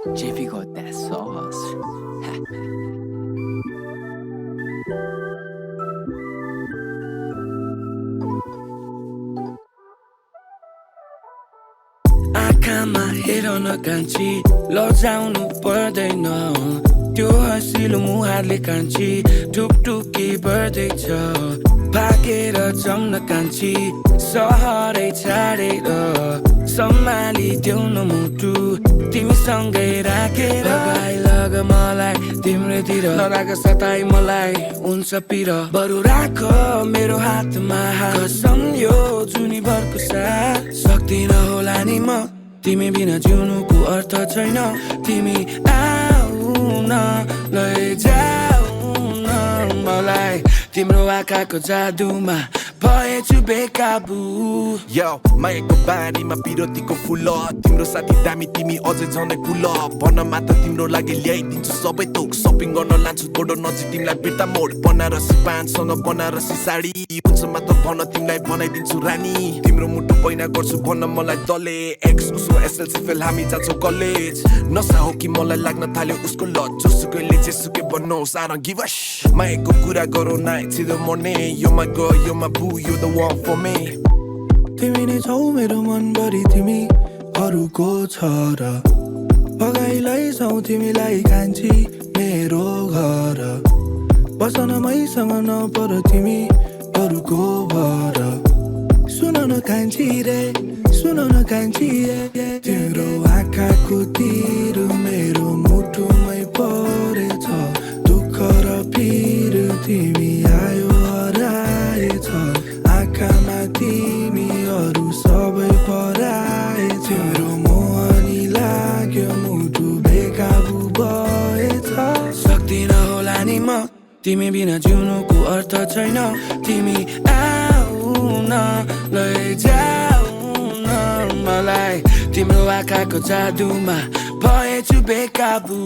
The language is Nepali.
JP got that sauce. आँखामा हेर न कान्छी लजाउनु पर्दैन त्यो हँसिलो मुहारले कान्छी टुकटुकी बढ्दैछ भागेर जाउँ न कान्छी सहरै छाडेर सम्हाली देऊ न मुटु तिमीसँगै राखेर लगाइ लग मलाई तिम्रोतिर नराग सताइ मलाई हुन्छ पिर बरु राख मेरो हातमा कसम यो जुनीभरको साथ सक्दिन होला नि म तिमी बिना जिउनुको अर्थ छैन तिमी आऊ न लैजाऊ न मलाई तिम्रो आँखाको जादुमा भएछु बेकाबु Yo, मायाको बारीमा विरतीको फुल तिम्रो साथी दामी तिमी अझै झनै फुल भन्न मात्र तिम्रो लागि ल्याइदिन्छु सबै थोक सपिङ गर्न लान्छु गोडो नजिक तिमीलाई बिर्ता मोड बनारसी पानसँग बनारसी साडी हुन्छ मात्र भन्न तिमीलाई बनाइदिन्छु रानी तिम्रो मुटु पैना गर्छु भन्न मलाई दले एक्स उसो एसएलसी फेल हामी जान्छौँ कलेज नसा हो कि मलाई लाग्न थाल्यो उसको लत जोसुकैले जेसुकै बनोस् I don't give a shit मायाको कुरा गरौँ night till the morning You're my girl, you're my boo, you're the one for me तिमी नै छौ मेरो मनभरि तिमी अरूको छ र भगाइलाई छौ तिमीलाई कान्छी मेरो घर बसन मैसँग नपर तिमी अरूको भर सुन न कान्छी रे सुन न कान्छी तिम्रो आँखाको तिर मेरो मुटुमै परेछ दुःख र पीर तिमी आयो हराएछ आँखामा तिमी अरू सबै पराए तिम्रो मोहनी लाग्यो मुटु बेकाबु भएछ सक्दिन होला नि म तिमी बिना जिउनुको अर्थ छैन तिमी आऊ न लैजाऊ न मलाई तिम्रो आँखाको जादुमा भएछु बेकाबु